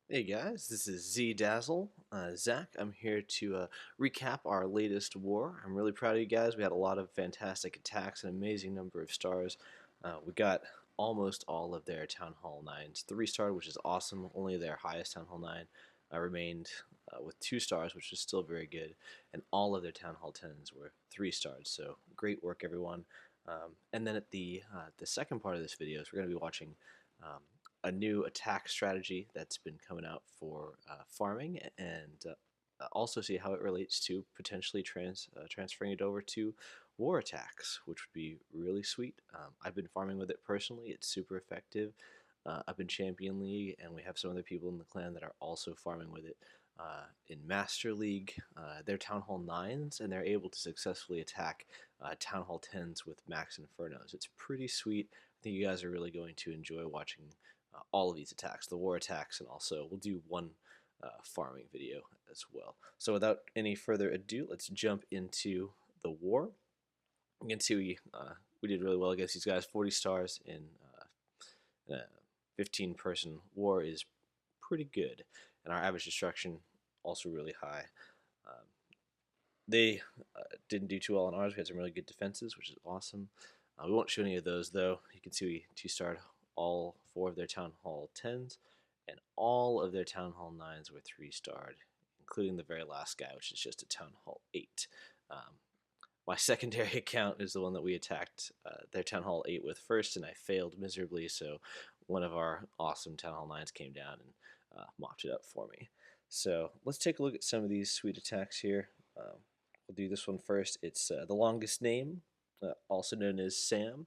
Hey guys, this is Z Dazzle. Zach, I'm here to recap our latest war. I'm really proud of you guys. We had a lot of fantastic attacks, an amazing number of stars. We got almost all of their Town Hall 9s 3-star, which is awesome. Only their highest Town Hall 9 remained with 2 stars, which is still very good. And all of their Town Hall 10s were 3 stars, so great work, everyone. And then at the second part of this video is we're going to be watching um, a new attack strategy that's been coming out for farming, and also see how it relates to potentially transferring it over to war attacks, which would be really sweet. I've been farming with it personally. It's super effective. I've been Champion League, and we have some other people in the clan that are also farming with it. In Master League, they're Town Hall 9s, and they're able to successfully attack Town Hall 10s with Max Infernos. It's pretty sweet. I think you guys are really going to enjoy watching all of these attacks, the war attacks, and also we'll do one farming video as well. So without any further ado, let's jump into the war. You can see we did really well against these guys. 40 stars in a 15-person war is pretty good, and our average destruction also really high. Um, they didn't do too well on ours. We had some really good defenses, which is awesome. We won't show any of those though. You can see we 2-starred all 4 of their Town Hall 10s, and all of their Town Hall 9s were 3-starred, including the very last guy, which is just a Town Hall 8. My secondary account is the one that we attacked their Town Hall 8 with first, and I failed miserably, so one of our awesome Town Hall 9s came down and mopped it up for me. So let's take a look at some of these sweet attacks here. We'll do this one first. It's the longest name, also known as Sam.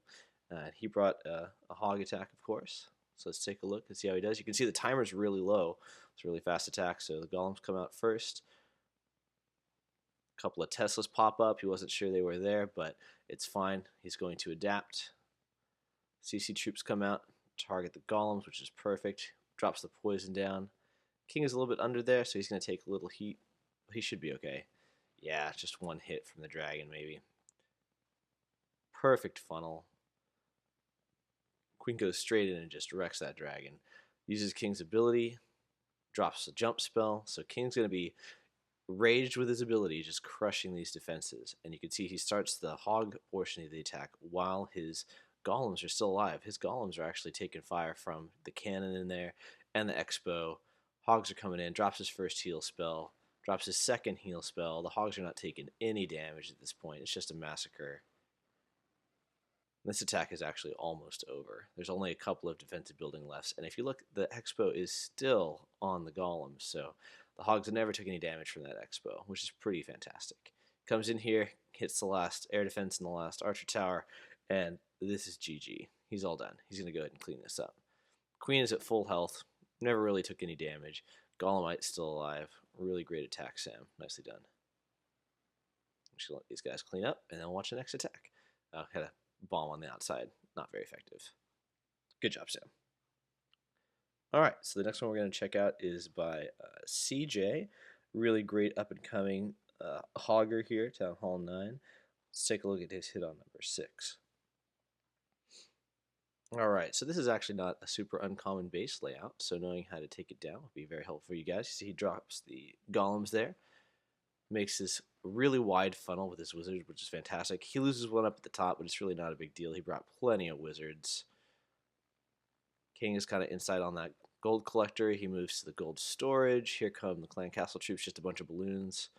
He brought a hog attack, of course. So let's take a look and see how he does. You can see the timer's really low. It's a really fast attack, so the golems come out first. A couple of Teslas pop up. He wasn't sure they were there, but it's fine. He's going to adapt. CC troops come out, target the golems, which is perfect. Drops the poison down. King is a little bit under there, so he's going to take a little heat. He should be okay. Yeah, just one hit from the dragon, maybe. Perfect funnel. Queen goes straight in and just wrecks that dragon. Uses King's ability, drops a jump spell, so King's going to be raged with his ability, just crushing these defenses. And you can see he starts the hog portion of the attack while his golems are still alive. His golems are actually taking fire from the cannon in there and the expo. Hogs are coming in, drops his first heal spell, drops his second heal spell. The hogs are not taking any damage at this point. It's just a massacre. This attack is actually almost over. There's only a couple of defensive building left, and if you look, the expo is still on the golems, so the hogs never took any damage from that expo, which is pretty fantastic. Comes in here, hits the last air defense and the last archer tower, and this is GG. He's all done. He's going to go ahead and clean this up. Queen is at full health, never really took any damage. Golemite's still alive. Really great attack, Sam. Nicely done. We should let these guys clean up, and then watch the next attack. Had a bomb on the outside. Not very effective. Good job, Sam. All right, so the next one we're going to check out is by CJ. Really great up and coming hogger here, Town Hall 9. Let's take a look at his hit on number 6. All right, so this is actually not a super uncommon base layout, so knowing how to take it down will be very helpful for you guys. You see he drops the golems there, makes this really wide funnel with his wizards, which is fantastic. He loses one up at the top, but it's really not a big deal. He brought plenty of wizards. King is kind of inside on that gold collector. He moves to the gold storage. Here come the clan castle troops, just a bunch of balloons.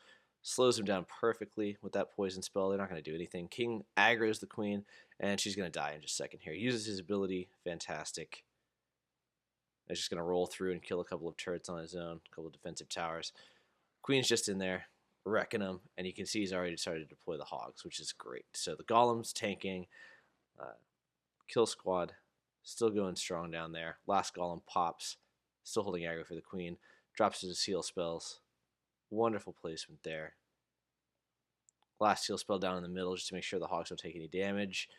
Slows him down perfectly with that poison spell. They're not going to do anything. King aggroes the queen, and she's going to die in just a second here. He uses his ability. Fantastic. He's just going to roll through and kill a couple of turrets on his own, a couple of defensive towers. Queen's just in there, wrecking them, and you can see he's already started to deploy the hogs, which is great. So the golems tanking, kill squad, still going strong down there. Last golem pops, still holding aggro for the queen, drops his heal spells. Wonderful placement there. Last heal spell down in the middle just to make sure the hogs don't take any damage.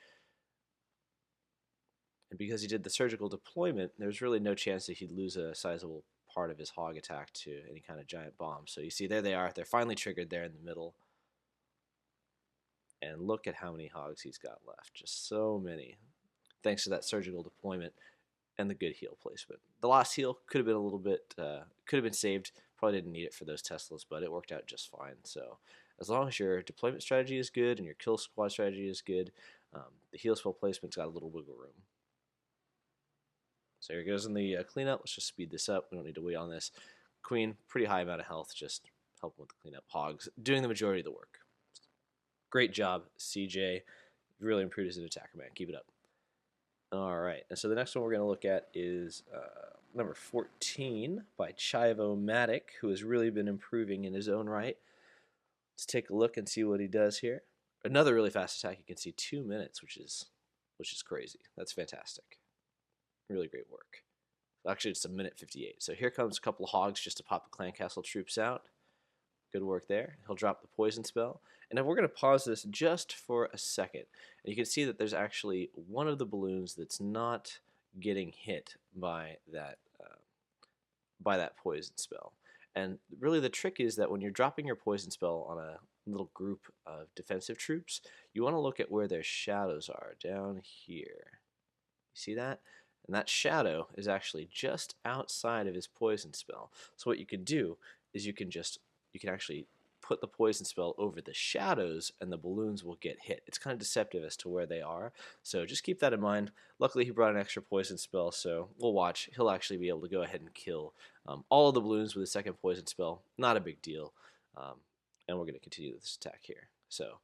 And because he did the surgical deployment, there's really no chance that he'd lose a sizable part of his hog attack to any kind of giant bomb. So you see, there they are. They're finally triggered there in the middle. And look at how many hogs he's got left. Just so many. Thanks to that surgical deployment. and the good heal placement. The last heal could have been a little bit, could have been saved. Probably didn't need it for those Teslas, but it worked out just fine. So as long as your deployment strategy is good and your kill squad strategy is good, the heal spell placement's got a little wiggle room. So here goes in the cleanup. Let's just speed this up. We don't need to wait on this. Queen, pretty high amount of health, just helping with the cleanup. Hogs, doing the majority of the work. Great job, CJ. Really improved as an attacker, man. Keep it up. All right, and so the next one we're going to look at is number 14 by Chivo-Matic, who has really been improving in his own right. Let's take a look and see what he does here. Another really fast attack. You can see 2 minutes, which is crazy. That's fantastic. Really great work. Actually, it's a minute 58. So here comes a couple of hogs just to pop the clan castle troops out. Good work there. He'll drop the poison spell. And we're going to pause this just for a second. And you can see that there's actually one of the balloons that's not getting hit by that poison spell. And really the trick is that when you're dropping your poison spell on a little group of defensive troops, you want to look at where their shadows are down here. You see that? And that shadow is actually just outside of his poison spell. So what you can do is you can actually put the poison spell over the shadows and the balloons will get hit. It's kind of deceptive as to where they are, so just keep that in mind. Luckily he brought an extra poison spell, so we'll watch. He'll actually be able to go ahead and kill all of the balloons with a second poison spell. Not a big deal. And we're going to continue this attack here. So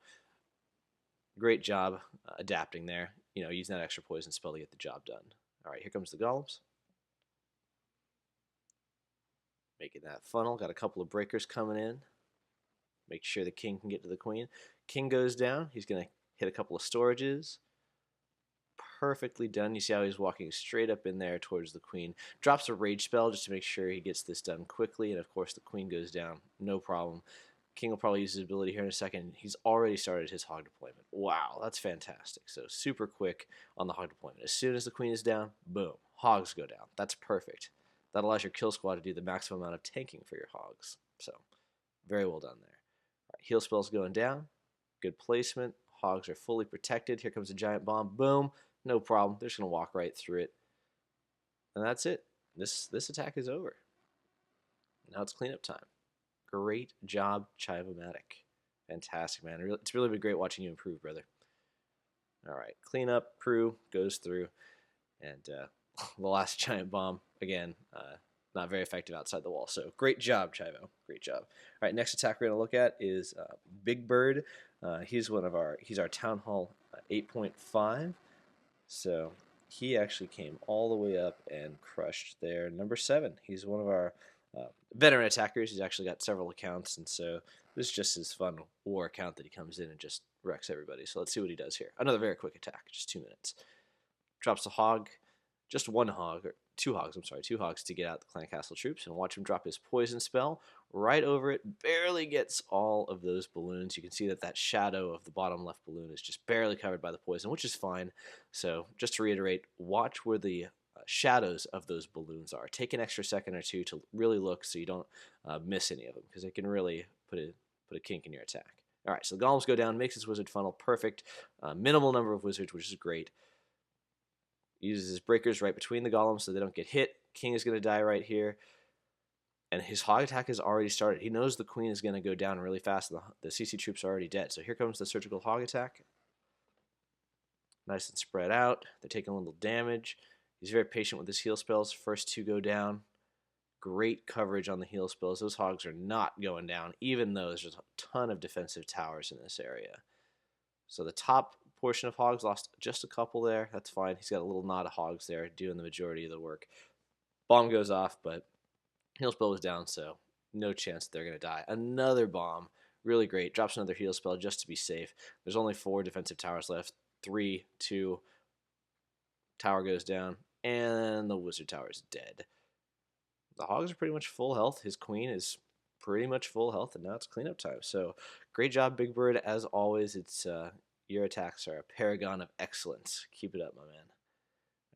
great job adapting there, using that extra poison spell to get the job done. All right, here comes the golems. Making that funnel. Got a couple of breakers coming in. Make sure the king can get to the queen. King goes down. He's going to hit a couple of storages. Perfectly done. You see how he's walking straight up in there towards the queen. Drops a rage spell just to make sure he gets this done quickly. And of course the queen goes down. No problem. King will probably use his ability here in a second. He's already started his hog deployment. Wow, that's fantastic. So super quick on the hog deployment. As soon as the queen is down, boom, hogs go down. That's perfect. That allows your kill squad to do the maximum amount of tanking for your hogs. So very well done there. All right, heal spell's going down. Good placement. Hogs are fully protected. Here comes a giant bomb. Boom. No problem. They're just going to walk right through it. And that's it. This attack is over. Now it's cleanup time. Great job, Chivo-Matic. Fantastic, man. It's really been great watching you improve, brother. All right, cleanup, crew goes through, and the last giant bomb, again, not very effective outside the wall. So great job, Chivo. Great job. All right, next attack we're going to look at is Big Bird. He's our Town Hall 8.5. So he actually came all the way up and crushed their number 7. He's one of our veteran attackers. He's actually got several accounts, and so this is just his fun war account that he comes in and just wrecks everybody. So let's see what he does here. Another very quick attack, just 2 minutes. Drops a hog, just one hog, or 2 hogs, I'm sorry, 2 hogs to get out the clan castle troops, and watch him drop his poison spell right over it. Barely gets all of those balloons. You can see that shadow of the bottom left balloon is just barely covered by the poison, which is fine. So just to reiterate, watch where the shadows of those balloons are. Take an extra second or two to really look so you don't miss any of them, because it can really put a kink in your attack. All right, so the golems go down, makes his wizard funnel perfect. Minimal number of wizards, which is great. Uses his breakers right between the golems so they don't get hit. King is going to die right here. And his hog attack has already started. He knows the queen is going to go down really fast, and the CC troops are already dead. So here comes the surgical hog attack. Nice and spread out. They're taking a little damage. He's very patient with his heal spells. First 2 go down. Great coverage on the heal spells. Those hogs are not going down, even though there's a ton of defensive towers in this area. So the top portion of hogs lost just a couple there. That's fine. He's got a little knot of hogs there doing the majority of the work. Bomb goes off, but heal spell was down, so no chance they're going to die. Another bomb. Really great. Drops another heal spell just to be safe. There's only 4 defensive towers left. 3, 2. Tower goes down, and the wizard tower is dead. The hogs are pretty much full health. His queen is pretty much full health, and now it's cleanup time. So great job, Big Bird. As always, it's your attacks are a paragon of excellence. Keep it up, my man.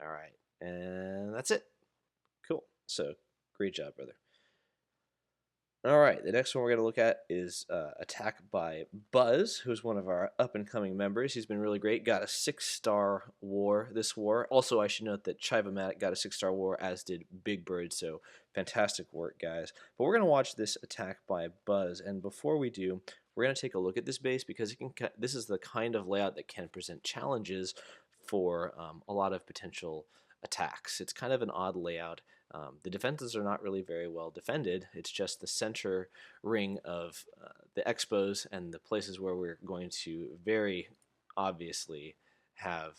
All right, and that's it. Cool. So great job, brother. Alright, the next one we're going to look at is attack by Buzz, who's one of our up-and-coming members. He's been really great. Got a 6-star war this war. Also, I should note that Chivomatic got a 6-star war, as did Big Bird, so fantastic work, guys. But we're going to watch this attack by Buzz, and before we do, we're going to take a look at this base because this is the kind of layout that can present challenges for a lot of potential attacks. It's kind of an odd layout. The defenses are not really very well defended. It's just the center ring of the expos and the places where we're going to very obviously have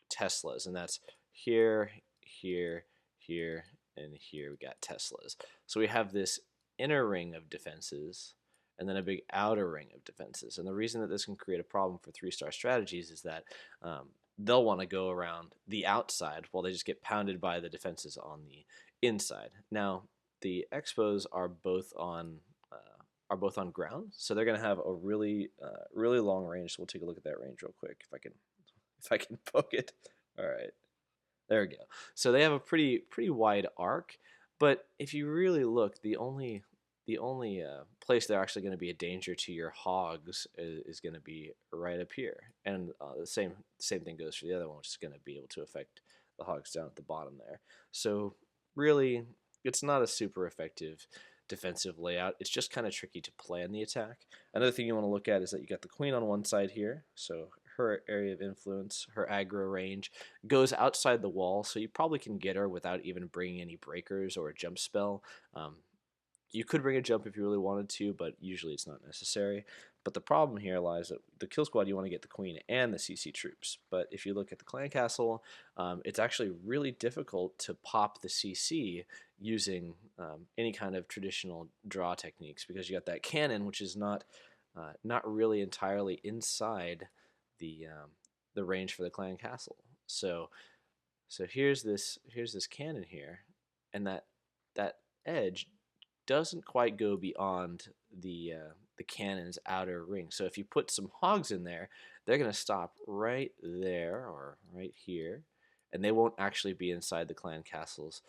Teslas, and that's here, here, here, and here we got Teslas. So we have this inner ring of defenses and then a big outer ring of defenses. And the reason that this can create a problem for 3-star strategies is that they'll want to go around the outside while they just get pounded by the defenses on the inside. Now, the Expos are both on ground, so they're going to have a really long range. So we'll take a look at that range real quick if I can poke it. All right, there we go. So they have a pretty wide arc, but if you really look, the only place they're actually going to be a danger to your hogs is going to be right up here, and the same thing goes for the other one, which is going to be able to affect the hogs down at the bottom there. So really, it's not a super effective defensive layout. It's just kind of tricky to plan the attack. Another thing you want to look at is that you got the queen on one side here, so her area of influence, her aggro range, goes outside the wall, so you probably can get her without even bringing any breakers or a jump spell. You could bring a jump if you really wanted to, but usually it's not necessary. But the problem here lies that the kill squad, you want to get the queen and the CC troops. But if you look at the clan castle, it's actually really difficult to pop the CC using any kind of traditional draw techniques, because you got that cannon, which is not really entirely inside the range for the clan castle. So here's this cannon here, and that edge doesn't quite go beyond the cannon's outer ring. So if you put some hogs in there, they're going to stop right there or right here, and they won't actually be inside the clan castle's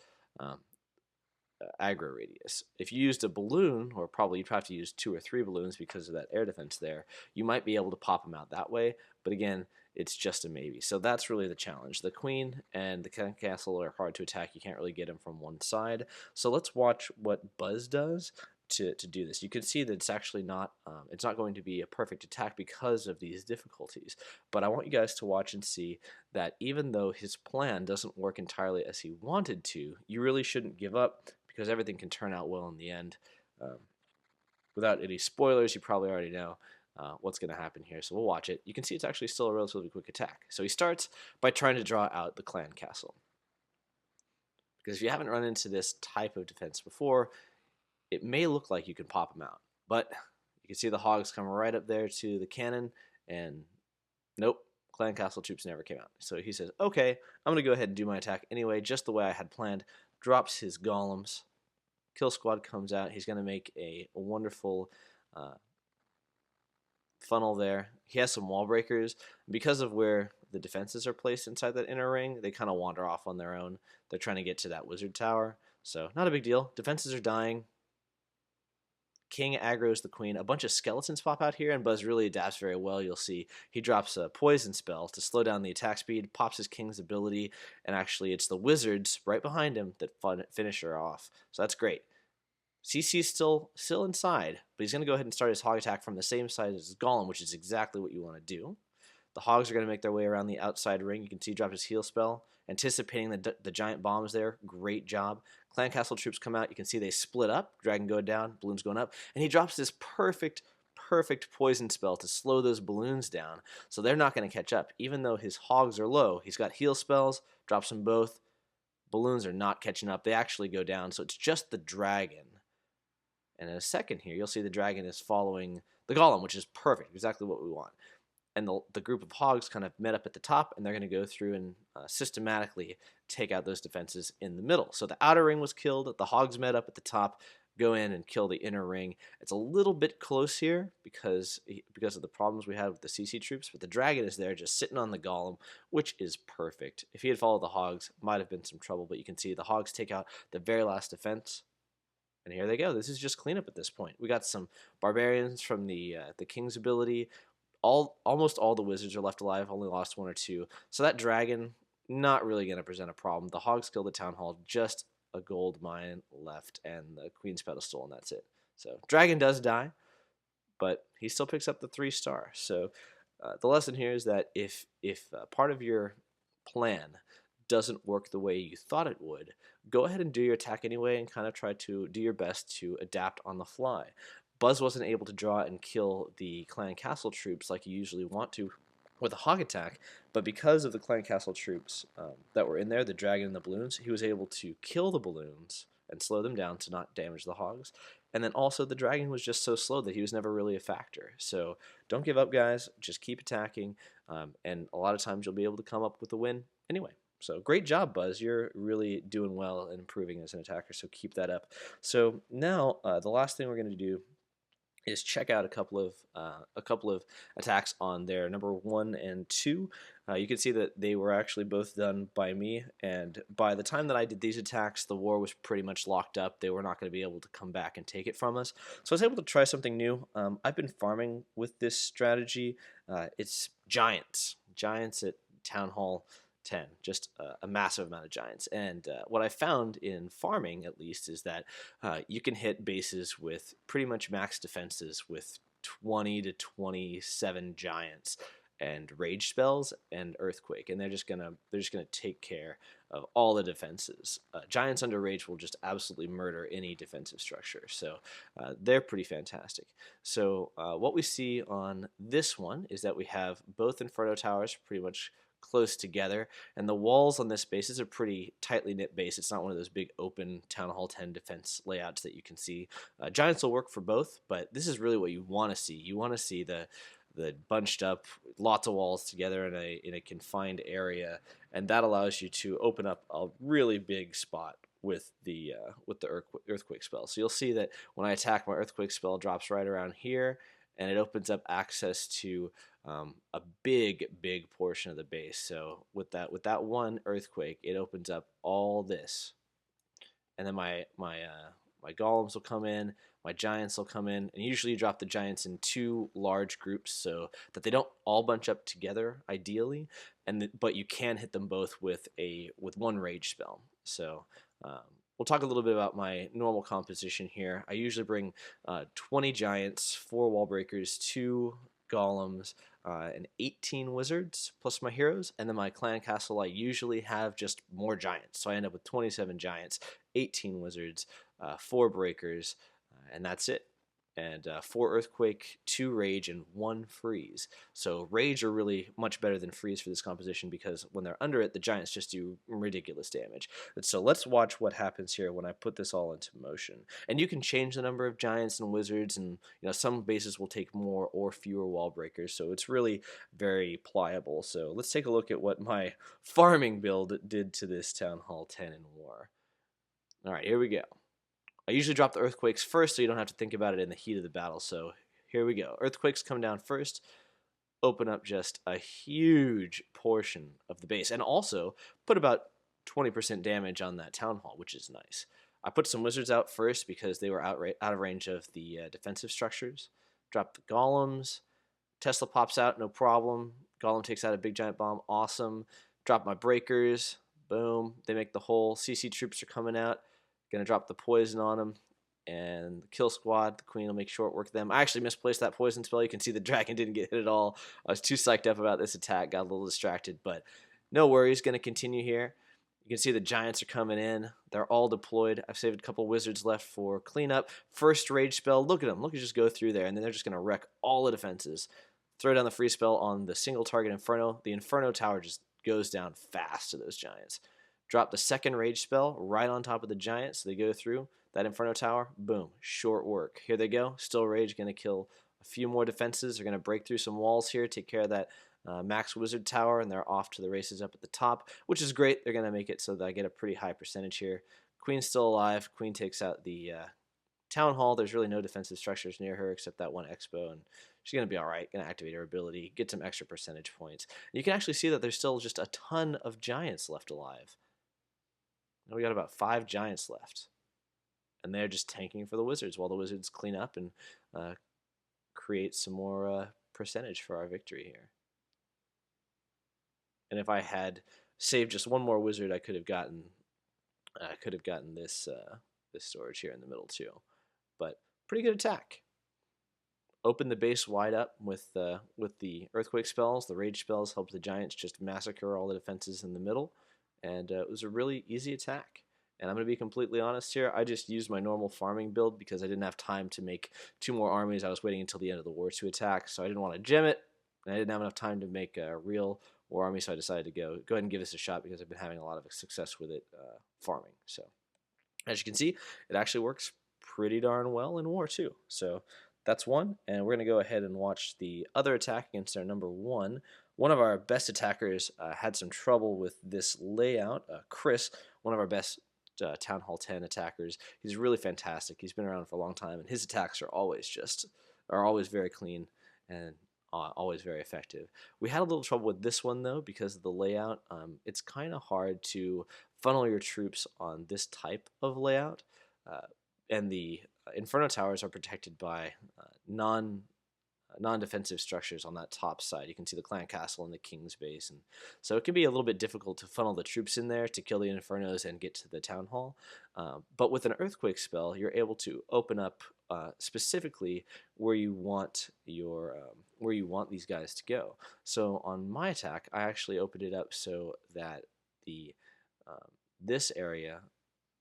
aggro radius. If you used a balloon, or probably you'd have to use 2 or 3 balloons because of that air defense there, you might be able to pop them out that way, but again, it's just a maybe. So that's really the challenge. The queen and the castle are hard to attack. You can't really get them from one side. So let's watch what Buzz does to do this. You can see that it's actually not going to be a perfect attack because of these difficulties. But I want you guys to watch and see that even though his plan doesn't work entirely as he wanted to, you really shouldn't give up, because everything can turn out well in the end. Without any spoilers, you probably already know what's going to happen here, so we'll watch it. You can see it's actually still a relatively quick attack. So he starts by trying to draw out the clan castle, because if you haven't run into this type of defense before, it may look like you can pop them out, but you can see the hogs come right up there to the cannon, and nope, clan castle troops never came out. So he says, okay, I'm going to go ahead and do my attack anyway, just the way I had planned. Drops his golems. Kill squad comes out. He's going to make a wonderful funnel there. He has some wall breakers. Because of where the defenses are placed inside that inner ring, they kind of wander off on their own. They're trying to get to that wizard tower, so not a big deal. Defenses are dying. King aggroes the queen. A bunch of skeletons pop out here, and Buzz really adapts very well. You'll see he drops a poison spell to slow down the attack speed, pops his king's ability, and actually it's the wizards right behind him that finish her off. So that's great. CC's still inside, but he's going to go ahead and start his hog attack from the same side as his golem, which is exactly what you want to do. The hogs are going to make their way around the outside ring. You can see he dropped his heal spell, anticipating the giant bombs there. Great job. Clan Castle troops come out. You can see they split up. Dragon go down, balloons going up. And he drops this perfect poison spell to slow those balloons down, so they're not going to catch up. Even though his hogs are low, he's got heal spells, drops them both. Balloons are not catching up. They actually go down, so it's just the dragon. And in a second here, you'll see the dragon is following the golem, which is perfect, exactly what we want. And the group of hogs kind of met up at the top, and they're going to go through and systematically take out those defenses in the middle. So the outer ring was killed, the hogs met up at the top, go in and kill the inner ring. It's a little bit close here because of the problems we had with the CC troops, but the dragon is there just sitting on the golem, which is perfect. If he had followed the hogs, might have been some trouble, but you can see the hogs take out the very last defense. And here they go. This is just cleanup at this point. We got some barbarians from the king's ability. Almost all the wizards are left alive. Only lost one or two. So that dragon not really going to present a problem. The hogs kill the town hall. Just a gold mine left and the queen's pedestal, and that's it. So dragon does die, but he still picks up the 3-star. So the lesson here is that if part of your plan doesn't work the way you thought it would, go ahead and do your attack anyway and kind of try to do your best to adapt on the fly. Buzz wasn't able to draw and kill the clan castle troops like you usually want to with a hog attack, but because of the clan castle troops that were in there, the dragon and the balloons, he was able to kill the balloons and slow them down to not damage the hogs. And then also the dragon was just so slow that he was never really a factor. So don't give up, guys. Just keep attacking, and a lot of times you'll be able to come up with a win anyway. So great job, Buzz. You're really doing well and improving as an attacker, so keep that up. So now the last thing we're going to do is check out a couple of attacks on their number 1 and 2. You can see that they were actually both done by me, and by the time that I did these attacks, the war was pretty much locked up. They were not going to be able to come back and take it from us. So I was able to try something new. I've been farming with this strategy. It's giants at Town Hall 10, just a massive amount of giants. And what I found in farming, at least, is that you can hit bases with pretty much max defenses with 20 to 27 giants and rage spells and earthquake, and they're just gonna take care of all the defenses. Giants under rage will just absolutely murder any defensive structure, so they're pretty fantastic. So what we see on this one is that we have both Inferno towers pretty much close together, and the walls on this base is a pretty tightly knit base. It's not one of those big open Town Hall 10 defense layouts that you can see. Giants will work for both, but this is really what you want to see. You want to see the bunched up, lots of walls together in a confined area, and that allows you to open up a really big spot with the earthquake spell. So you'll see that when I attack, my earthquake spell drops right around here, and it opens up access to a big portion of the base. So with that one earthquake, it opens up all this, and then my golems will come in, my giants will come in, and usually you drop the giants in 2 large groups so that they don't all bunch up together ideally, but you can hit them both with one rage spell. So we'll talk a little bit about my normal composition here. I usually bring 20 giants, 4 wall breakers, 2 golems, and 18 wizards plus my heroes, and then my clan castle I usually have just more giants, so I end up with 27 giants, 18 wizards, 4 breakers, and that's it. And 4 earthquake, 2 rage, and 1 freeze. So rage are really much better than freeze for this composition because when they're under it, the giants just do ridiculous damage. And so let's watch what happens here when I put this all into motion. And you can change the number of giants and wizards, and some bases will take more or fewer wall breakers. So it's really very pliable. So let's take a look at what my farming build did to this Town Hall 10 in war. All right, here we go. I usually drop the earthquakes first so you don't have to think about it in the heat of the battle. So here we go. Earthquakes come down first, open up just a huge portion of the base, and also put about 20% damage on that town hall, which is nice. I put some wizards out first because they were out of range of the defensive structures. Drop the golems. Tesla pops out, no problem. Golem takes out a big giant bomb, awesome. Drop my breakers, boom. They make the hole. CC troops are coming out. Gonna drop the poison on them, and the kill squad, the queen will make short work of them. I actually misplaced that poison spell. You can see the dragon didn't get hit at all. I was too psyched up about this attack, got a little distracted, but no worries, gonna continue here. You can see the giants are coming in. They're all deployed. I've saved a couple wizards left for cleanup. First rage spell, look at them. Look at just go through there, and then they're just gonna wreck all the defenses. Throw down the free spell on the single target Inferno. The Inferno tower just goes down fast to those giants. Drop the second rage spell right on top of the giant, so they go through that Inferno tower. Boom, short work. Here they go. Still rage, going to kill a few more defenses. They're going to break through some walls here, take care of that max wizard tower, and they're off to the races up at the top, which is great. They're going to make it so that I get a pretty high percentage here. Queen's still alive. Queen takes out the town hall. There's really no defensive structures near her except that one expo, and she's going to be all right. Going to activate her ability, get some extra percentage points. And you can actually see that there's still just a ton of giants left alive. Now we got about 5 giants left. and they're just tanking for the wizards while the wizards clean up and create some more percentage for our victory here. And if I had saved just one more wizard, I could have gotten this this storage here in the middle too. But pretty good attack. Open the base wide up with the earthquake spells. The rage spells help the giants just massacre all the defenses in the middle, and it was a really easy attack. And I'm going to be completely honest here. I just used my normal farming build because I didn't have time to make 2 more armies. I was waiting until the end of the war to attack, so I didn't want to gem it, and I didn't have enough time to make a real war army, so I decided to go ahead and give this a shot because I've been having a lot of success with it farming. So as you can see, it actually works pretty darn well in war too. So that's one, and we're going to go ahead and watch the other attack against our number 1. One of our best attackers had some trouble with this layout. Chris, one of our best Town Hall 10 attackers, he's really fantastic. He's been around for a long time, and his attacks are always very clean and always very effective. We had a little trouble with this one though because of the layout. It's kind of hard to funnel your troops on this type of layout, and the Inferno towers are protected by non-defensive structures on that top side. You can see the clan castle and the king's base, and so it can be a little bit difficult to funnel the troops in there to kill the Infernos and get to the town hall. But with an earthquake spell, you're able to open up specifically where you want these guys to go. So on my attack, I actually opened it up so that the this area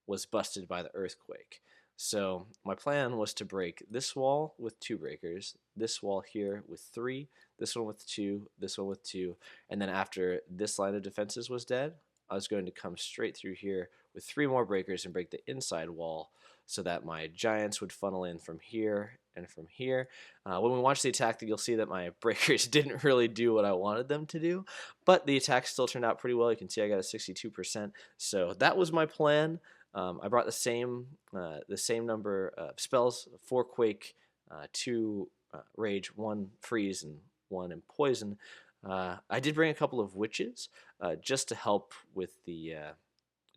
was busted by the earthquake. So my plan was to break this wall with 2 breakers, this wall here with 3, this one with 2, this one with 2, and then after this line of defenses was dead, I was going to come straight through here with 3 more breakers and break the inside wall so that my giants would funnel in from here and from here. When we watch the attack, you'll see that my breakers didn't really do what I wanted them to do, but the attack still turned out pretty well. You can see I got a 62%, so that was my plan. I brought the same number of spells: 4 quake, 2 rage, 1 freeze, and 1 in poison. I did bring a couple of witches just to help with the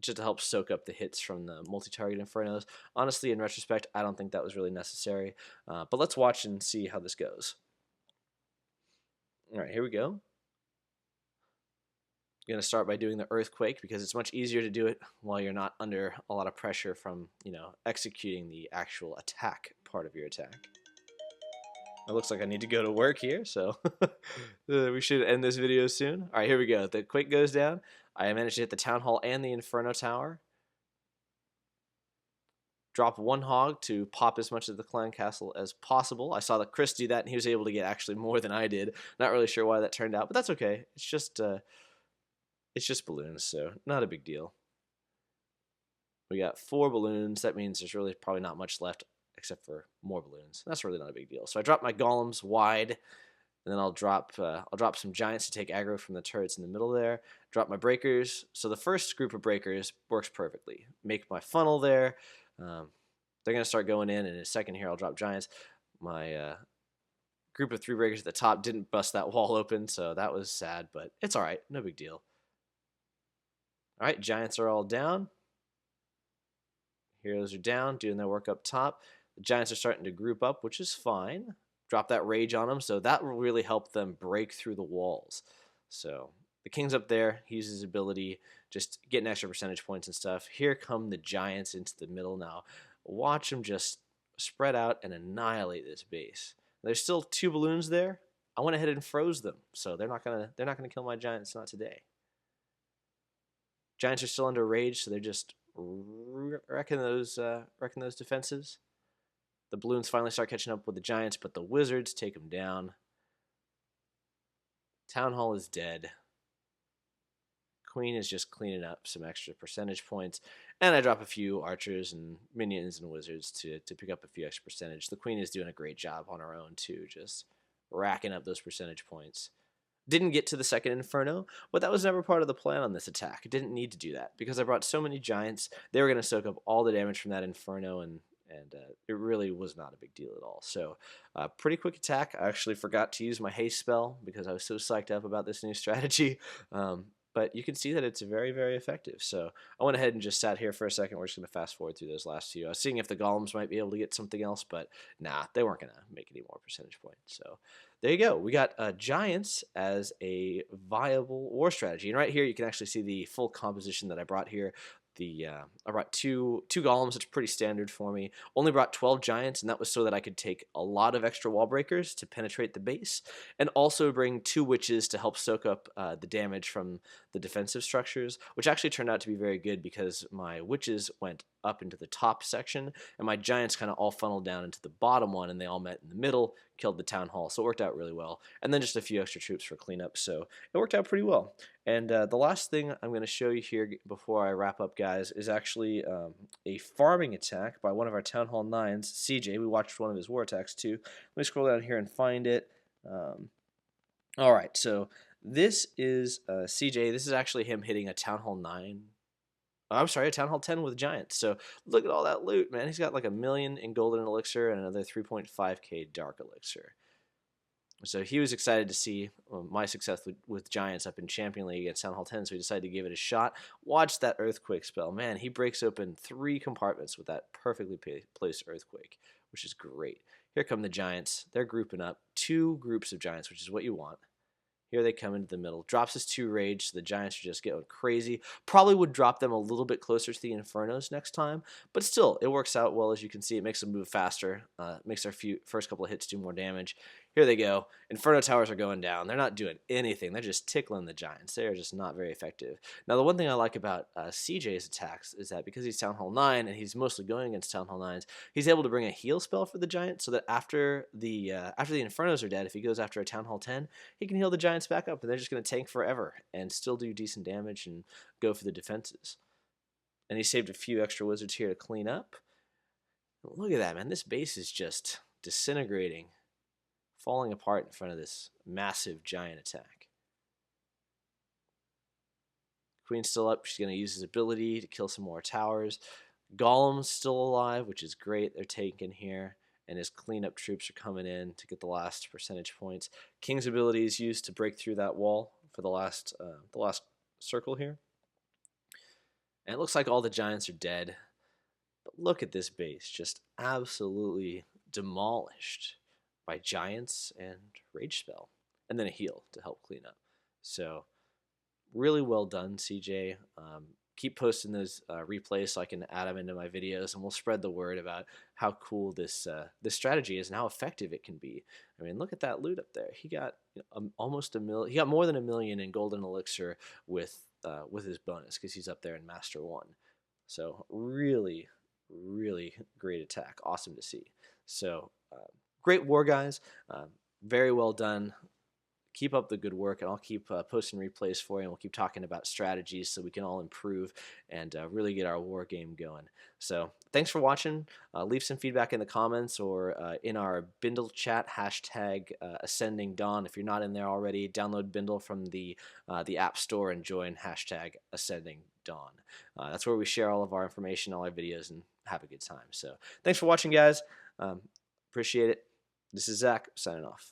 just to help soak up the hits from the multi-target infernos. Honestly, in retrospect, I don't think that was really necessary. But let's watch and see how this goes. All right, here we go. I'm going to start by doing the earthquake because it's much easier to do it while you're not under a lot of pressure from, executing the actual attack part of your attack. It looks like I need to go to work here, so we should end this video soon. All right, here we go. The quake goes down. I managed to hit the Town Hall and the Inferno Tower. Drop 1 hog to pop as much of the clan castle as possible. I saw that Chris do that, and he was able to get actually more than I did. Not really sure why that turned out, but that's okay. It's just balloons, so not a big deal. We got 4 balloons. That means there's really probably not much left except for more balloons. That's really not a big deal. So I drop my golems wide, and then I'll drop some giants to take aggro from the turrets in the middle there. Drop my breakers. So the first group of breakers works perfectly. Make my funnel there. They're going to start going in a second here. I'll drop giants. My group of 3 breakers at the top didn't bust that wall open, so that was sad, but it's all right. No big deal. All right, giants are all down. Heroes are down, doing their work up top. The giants are starting to group up, which is fine. Drop that rage on them, so that will really help them break through the walls. So the king's up there. He uses his ability, just getting extra percentage points and stuff. Here come the giants into the middle now. Watch them just spread out and annihilate this base. There's still 2 balloons there. I went ahead and froze them, so they're not gonna kill my giants, not today. Giants are still under rage, so they're just wrecking those defenses. The balloons finally start catching up with the giants, but the wizards take them down. Town Hall is dead. Queen is just cleaning up some extra percentage points, and I drop a few archers and minions and wizards to pick up a few extra percentage. The Queen is doing a great job on her own too, just racking up those percentage points. Didn't get to the second Inferno, but that was never part of the plan on this attack. I didn't need to do that because I brought so many giants. They were going to soak up all the damage from that Inferno, and it really was not a big deal at all. So pretty quick attack. I actually forgot to use my haste spell because I was so psyched up about this new strategy. but you can see that it's very, very effective. So I went ahead and just sat here for a second. We're just going to fast forward through those last few. I was seeing if the golems might be able to get something else, but nah, they weren't going to make any more percentage points. So there you go. We got giants as a viable war strategy. And right here, you can actually see the full composition that I brought here. I brought two golems, which is pretty standard for me. Only brought 12 giants, and that was so that I could take a lot of extra wall breakers to penetrate the base, and also bring 2 witches to help soak up the damage from the defensive structures, which actually turned out to be very good because my witches went up into the top section, and my giants kind of all funneled down into the bottom one, and they all met in the middle, killed the town hall, so it worked out really well. And then just a few extra troops for cleanup, so it worked out pretty well. And the last thing I'm going to show you here before I wrap up, guys, is actually a farming attack by one of our Town Hall 9s, CJ. We watched one of his war attacks too. Let me scroll down here and find it. All right, so this is CJ. This is actually him hitting a Town Hall 9. I'm sorry, a Town Hall 10 with Giants. So look at all that loot, man. He's got like 1 million in golden elixir and another 3.5k dark elixir. So he was excited to see my success with Giants up in Champion League against Town Hall 10, so he decided to give it a shot. Watch that Earthquake spell. Man, he breaks open 3 compartments with that perfectly placed Earthquake, which is great. Here come the Giants. They're grouping up 2 groups of Giants, which is what you want. Here they come into the middle. Drops his 2 rage, so the Giants are just getting crazy. Probably would drop them a little bit closer to the Infernos next time, but still, it works out well. As you can see, it makes them move faster, makes our first couple of hits do more damage. Here they go. Inferno towers are going down. They're not doing anything. They're just tickling the Giants. They are just not very effective. Now, the one thing I like about CJ's attacks is that because he's Town Hall 9 and he's mostly going against Town Hall 9s, he's able to bring a heal spell for the Giants so that after the Infernos are dead, if he goes after a Town Hall 10, he can heal the Giants back up, and they're just going to tank forever and still do decent damage and go for the defenses. And he saved a few extra wizards here to clean up. Look at that, man. This base is just disintegrating, falling apart in front of this massive giant attack. Queen's still up. She's going to use his ability to kill some more towers. Golem's still alive, which is great. They're taken here, and his cleanup troops are coming in to get the last percentage points. King's ability is used to break through that wall for the last circle here. And it looks like all the giants are dead. But look at this base, just absolutely demolished by giants and rage spell, and then a heal to help clean up. So really well done, CJ. Keep posting those replays so I can add them into my videos, and we'll spread the word about how cool this strategy is and how effective it can be. I mean, look at that loot up there. He got almost 1 million. He got more than 1 million in golden elixir with his bonus because he's up there in Master 1. So really, really great attack. Awesome to see. So great war, guys. Very well done. Keep up the good work, and I'll keep posting replays for you, and we'll keep talking about strategies so we can all improve and really get our war game going. So thanks for watching. Leave some feedback in the comments or in our Bindle chat, hashtag Ascending Dawn. If you're not in there already, download Bindle from the App Store and join hashtag Ascending Dawn. That's where we share all of our information, all our videos, and have a good time. So thanks for watching, guys. Appreciate it. This is Zach, signing off.